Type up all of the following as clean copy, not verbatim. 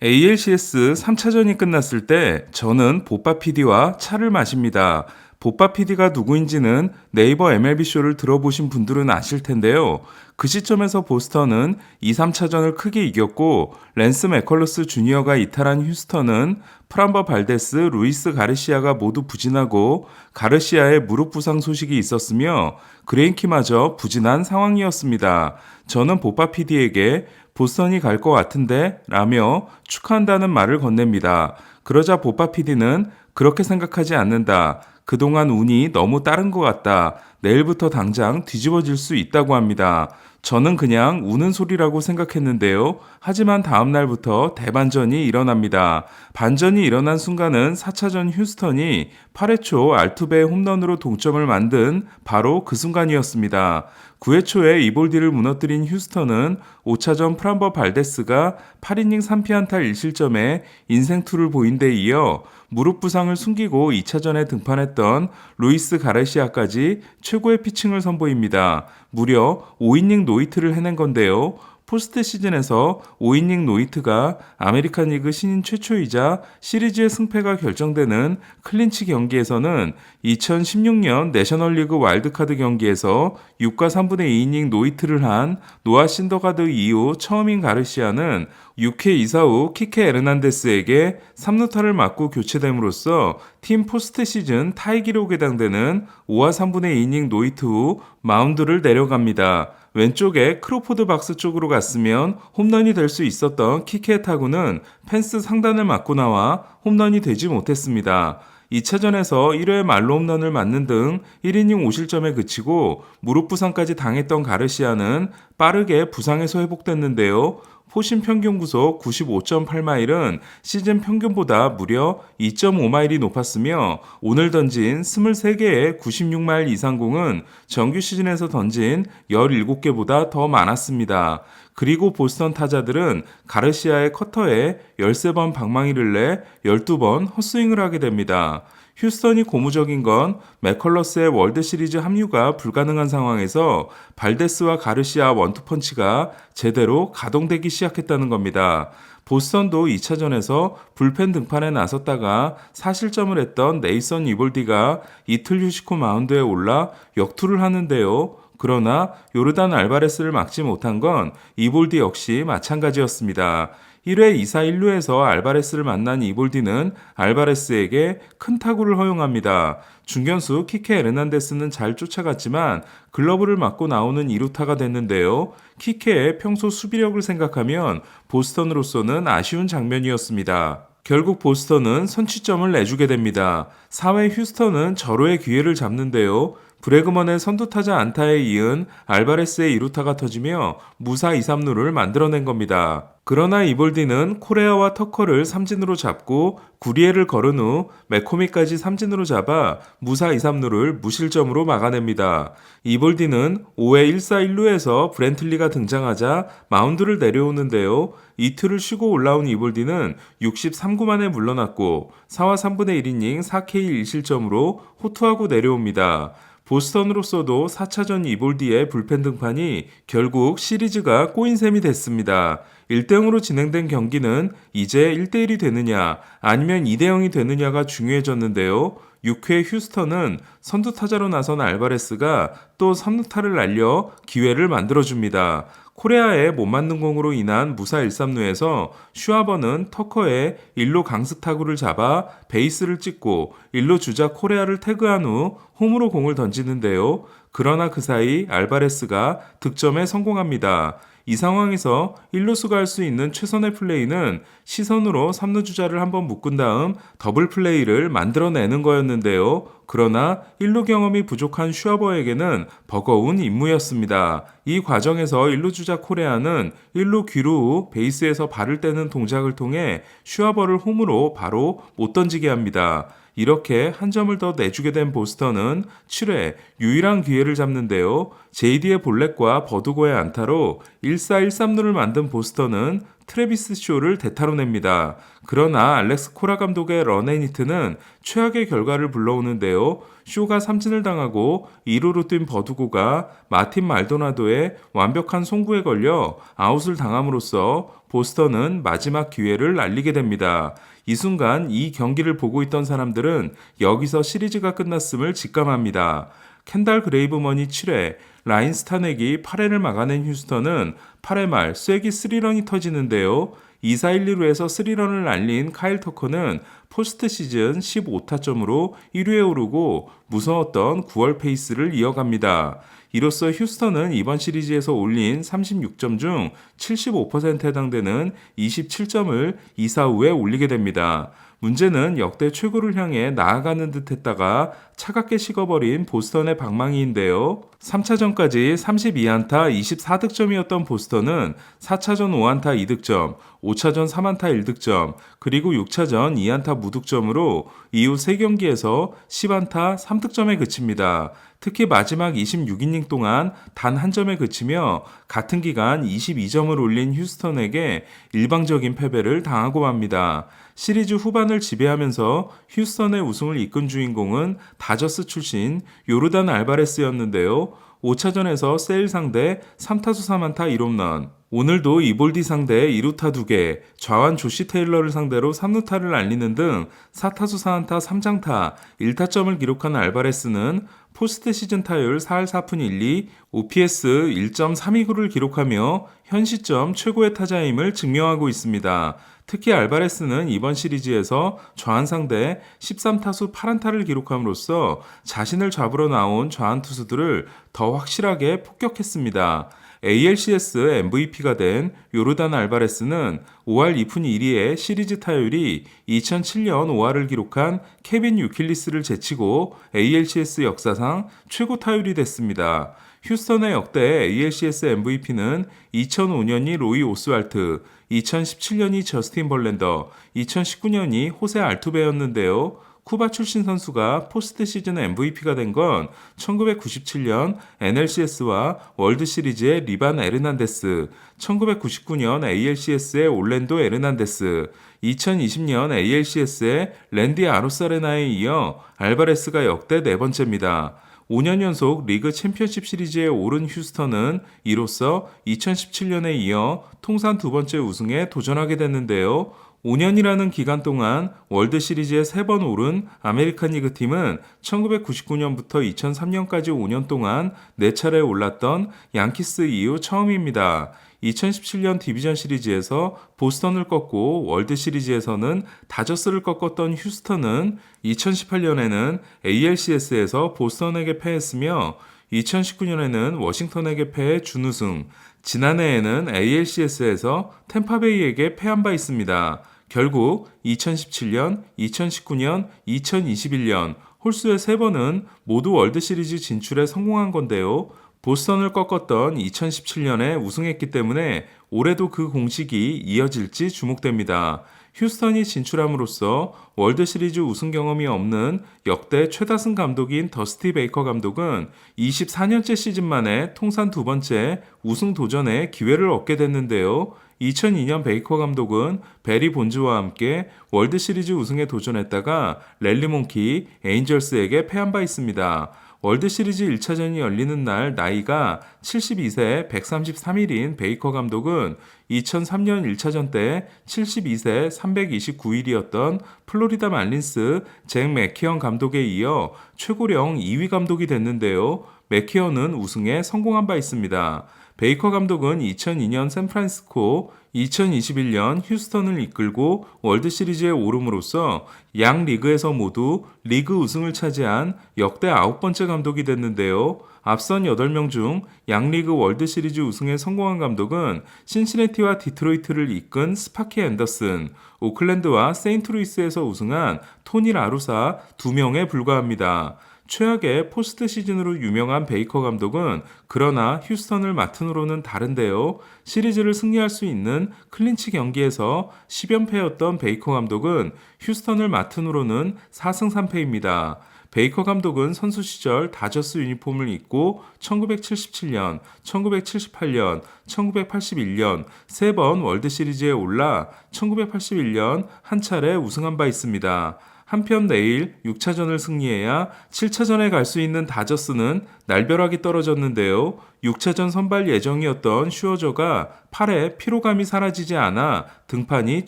ALCS 3차전이 끝났을 때 저는 보빠 PD와 차를 마십니다. 보빠 PD가 누구인지는 네이버 MLB쇼를 들어보신 분들은 아실 텐데요. 그 시점에서 보스턴은 2, 3차전을 크게 이겼고 랜스 맥컬러스 주니어가 이탈한 휴스턴은 프람버 발데스, 루이스 가르시아가 모두 부진하고 가르시아의 무릎 부상 소식이 있었으며 그레인키마저 부진한 상황이었습니다. 저는 보빠 PD에게 보스턴이 갈 것 같은데 라며 축하한다는 말을 건넵니다. 그러자 보빠 PD는 그렇게 생각하지 않는다. 그동안 운이 너무 따른 것 같다. 내일부터 당장 뒤집어질 수 있다고 합니다. 저는 그냥 우는 소리라고 생각했는데요. 하지만 다음 날부터 대반전이 일어납니다. 반전이 일어난 순간은 4차전 휴스턴이 8회 초 알투베의 홈런으로 동점을 만든 바로 그 순간이었습니다. 9회 초에 이볼디를 무너뜨린 휴스턴은 5차전 프람버 발데스가 8이닝 3피안타 1실점에 인생투를 보인 데 이어 무릎 부상을 숨기고 2차전에 등판했던 루이스 가르시아까지 최고의 피칭을 선보입니다. 무려 5이닝 노히트를 해낸 건데요. 포스트 시즌에서 5이닝 노히트가 아메리칸 리그 신인 최초이자 시리즈의 승패가 결정되는 클린치 경기에서는 2016년 내셔널리그 와일드카드 경기에서 6과 3분의 2이닝 노히트를 한 노아 신더가드 이후 처음인 가르시아는 6회 이사 후 키케 에르난데스에게 3루타를 맞고 교체됨으로써 팀 포스트 시즌 타이 기록에 해당되는 5와 3분의 2이닝 노히트 후 마운드를 내려갑니다. 왼쪽에 크로포드 박스 쪽으로 갔으면 홈런이 될 수 있었던 키케의 타구는 펜스 상단을 맞고 나와 홈런이 되지 못했습니다. 2차전에서 1회 말로 홈런을 맞는 등 1이닝 5실점에 그치고 무릎 부상까지 당했던 가르시아는 빠르게 부상에서 회복됐는데요. 포심 평균 구속 95.8마일은 시즌 평균보다 무려 2.5마일이 높았으며 오늘 던진 23개의 96마일 이상 공은 정규 시즌에서 던진 17개보다 더 많았습니다. 그리고 보스턴 타자들은 가르시아의 커터에 13번 방망이를 내 12번 헛스윙을 하게 됩니다. 휴스턴이 고무적인 건 맥컬러스의 월드시리즈 합류가 불가능한 상황에서 발데스와 가르시아 원투펀치가 제대로 가동되기 시작했다는 겁니다. 보스턴도 2차전에서 불펜 등판에 나섰다가 4실점을 했던 네이선 이볼디가 이틀 휴식 후 마운드에 올라 역투를 하는데요. 그러나 요르단 알바레스를 막지 못한 건 이볼디 역시 마찬가지였습니다. 1회 2사 1루에서 알바레스를 만난 이볼디는 알바레스에게 큰 타구를 허용합니다. 중견수 키케 에르난데스는 잘 쫓아갔지만 글러브를 맞고 나오는 2루타가 됐는데요. 키케의 평소 수비력을 생각하면 보스턴으로서는 아쉬운 장면이었습니다. 결국 보스턴은 선취점을 내주게 됩니다. 4회 휴스턴은 절호의 기회를 잡는데요. 브래그먼의 선두타자 안타에 이은 알바레스의 2루타가 터지며 무사 2, 3루를 만들어낸 겁니다. 그러나 이볼디는 코레아와 터커를 삼진으로 잡고 구리에를 걸은 후 매코미까지 삼진으로 잡아 무사 2, 3루를 무실점으로 막아냅니다. 이볼디는 5회 1사 1루에서 브렌틀리가 등장하자 마운드를 내려오는데요. 이틀을 쉬고 올라온 이볼디는 63구 만에 물러났고 4와 3분의 1이닝 4K 1실점으로 호투하고 내려옵니다. 보스턴으로서도 4차전 이볼디의 불펜 등판이 결국 시리즈가 꼬인 셈이 됐습니다. 1대0으로 진행된 경기는 이제 1대1이 되느냐 아니면 2대0이 되느냐가 중요해졌는데요. 6회 휴스턴은 선두타자로 나선 알바레스가 또 3루타를 날려 기회를 만들어줍니다. 코레아의 못 맞는 공으로 인한 무사 1-3루에서 슈아버는 터커의 1루 강습 타구를 잡아 베이스를 찍고 1루 주자 코레아를 태그한 후 홈으로 공을 던지는데요. 그러나 그 사이 알바레스가 득점에 성공합니다. 이 상황에서 1루수가 할 수 있는 최선의 플레이는 시선으로 3루 주자를 한번 묶은 다음 더블 플레이를 만들어내는 거였는데요. 그러나 1루 경험이 부족한 슈아버에게는 버거운 임무였습니다. 이 과정에서 1루 주자 코레아는 1루 귀루 후 베이스에서 발을 떼는 동작을 통해 슈아버를 홈으로 바로 못 던지게 합니다. 이렇게 한 점을 더 내주게 된 보스턴은 7회 유일한 기회를 잡는데요. JD의 볼넷과 버두고의 안타로 1사 1-3루를 만든 보스턴은 트래비스 쇼를 대타로 냅니다. 그러나 알렉스 코라 감독의 런앤히트는 최악의 결과를 불러오는데요. 쇼가 삼진을 당하고 2루로 뛴 버두고가 마틴 말도나도의 완벽한 송구에 걸려 아웃을 당함으로써 보스턴은 마지막 기회를 날리게 됩니다. 이 순간 이 경기를 보고 있던 사람들은 여기서 시리즈가 끝났음을 직감합니다. 켄달 그레이브먼이 7회, 라인 스타넥이 8회를 막아낸 휴스턴은 8회 말 쐐기 3런이 터지는데요. 2사 1루에서 3런을 날린 카일 터커는 포스트 시즌 15타점으로 1위에 오르고 무서웠던 9월 페이스를 이어갑니다. 이로써 휴스턴은 이번 시리즈에서 올린 36점 중 75%에 해당되는 27점을 2사 후에 올리게 됩니다. 문제는 역대 최고를 향해 나아가는 듯 했다가 차갑게 식어버린 보스턴의 방망이인데요. 3차전까지 32안타 24득점이었던 보스턴은 4차전 5안타 2득점, 5차전 3안타 1득점, 그리고 6차전 2안타 무득점으로 이후 3경기에서 10안타 3득점에 그칩니다. 특히 마지막 26이닝 동안 단 한 점에 그치며 같은 기간 22점을 올린 휴스턴에게 일방적인 패배를 당하고 맙니다. 시리즈 후반을 지배하면서 휴스턴의 우승을 이끈 주인공은 다저스 출신 요르단 알바레스였는데요. 5차전에서 세일 상대 3타수 3안타 1홈런, 오늘도 이볼디 상대 2루타 2개, 좌완 조시 테일러를 상대로 3루타를 날리는 등 4타수 4안타 3장타 1타점을 기록한 알바레스는 포스트 시즌 타율 4할 4푼 1리, OPS 1.329를 기록하며 현 시점 최고의 타자임을 증명하고 있습니다. 특히 알바레스는 이번 시리즈에서 좌완 상대 13타수 8안타를 기록함으로써 자신을 잡으러 나온 좌완 투수들을 더 확실하게 폭격했습니다. ALCS MVP가 된 요르단 알바레스는 5할 2푼 1리의 시리즈 타율이 2007년 5할을 기록한 케빈 유킬리스를 제치고 ALCS 역사상 최고 타율이 됐습니다. 휴스턴의 역대 ALCS MVP는 2005년이 로이 오스왈트, 2017년이 저스틴 벌랜더, 2019년이 호세 알투베였는데요. 쿠바 출신 선수가 포스트 시즌 MVP가 된 건 1997년 NLCS와 월드 시리즈의 리반 에르난데스, 1999년 ALCS의 올랜도 에르난데스, 2020년 ALCS의 랜디 아로사레나에 이어 알바레스가 역대 네 번째입니다. 5년 연속 리그 챔피언십 시리즈에 오른 휴스턴은 이로써 2017년에 이어 통산 두 번째 우승에 도전하게 됐는데요. 5년이라는 기간 동안 월드 시리즈에 3번 오른 아메리칸 리그 팀은 1999년부터 2003년까지 5년 동안 4차례 올랐던 양키스 이후 처음입니다. 2017년 디비전 시리즈에서 보스턴을 꺾고 월드 시리즈에서는 다저스를 꺾었던 휴스턴은 2018년에는 ALCS에서 보스턴에게 패했으며 2019년에는 워싱턴에게 패해 준우승, 지난해에는 ALCS에서 템파베이에게 패한 바 있습니다. 결국 2017년, 2019년, 2021년 홀수의 3번은 모두 월드시리즈 진출에 성공한 건데요. 보스턴을 꺾었던 2017년에 우승했기 때문에 올해도 그 공식이 이어질지 주목됩니다. 휴스턴이 진출함으로써 월드시리즈 우승 경험이 없는 역대 최다승 감독인 더스티 베이커 감독은 24년째 시즌 만에 통산 두 번째 우승 도전에 기회를 얻게 됐는데요. 2002년 베이커 감독은 베리 본즈와 함께 월드시리즈 우승에 도전했다가 랠리 몬키, 에인절스에게 패한 바 있습니다. 월드시리즈 1차전이 열리는 날 나이가 72세 133일인 베이커 감독은 2003년 1차전 때 72세 329일이었던 플로리다 말린스 잭 맥키언 감독에 이어 최고령 2위 감독이 됐는데요. 맥키언은 우승에 성공한 바 있습니다. 베이커 감독은 2002년 샌프란시스코, 2021년 휴스턴을 이끌고 월드시리즈에 오름으로써 양 리그에서 모두 리그 우승을 차지한 역대 9번째 감독이 됐는데요. 앞선 8명 중 양리그 월드시리즈 우승에 성공한 감독은 신시내티와 디트로이트를 이끈 스파키 앤더슨, 오클랜드와 세인트루이스에서 우승한 토니 라루사 2명에 불과합니다. 최악의 포스트 시즌으로 유명한 베이커 감독은 그러나 휴스턴을 맡은 후로는 다른데요. 시리즈를 승리할 수 있는 클린치 경기에서 10연패였던 베이커 감독은 휴스턴을 맡은 후로는 4승 3패입니다. 베이커 감독은 선수 시절 다저스 유니폼을 입고 1977년, 1978년, 1981년 세 번 월드시리즈에 올라 1981년 한 차례 우승한 바 있습니다. 한편 내일 6차전을 승리해야 7차전에 갈 수 있는 다저스는 날벼락이 떨어졌는데요. 6차전 선발 예정이었던 슈어저가 팔에 피로감이 사라지지 않아 등판이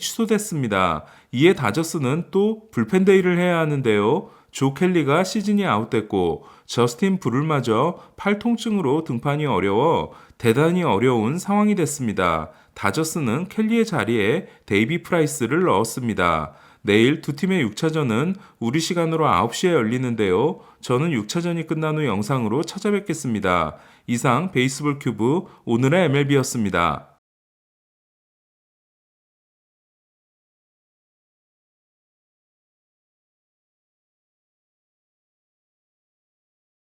취소됐습니다. 이에 다저스는 또 불펜데이를 해야 하는데요. 조 켈리가 시즌이 아웃됐고 저스틴 브룰마저 팔 통증으로 등판이 어려워 대단히 어려운 상황이 됐습니다. 다저스는 켈리의 자리에 데이비 프라이스를 넣었습니다. 내일 두 팀의 6차전은 우리 시간으로 9시에 열리는데요. 저는 6차전이 끝난 후 영상으로 찾아뵙겠습니다. 이상 베이스볼 큐브 오늘의 MLB였습니다.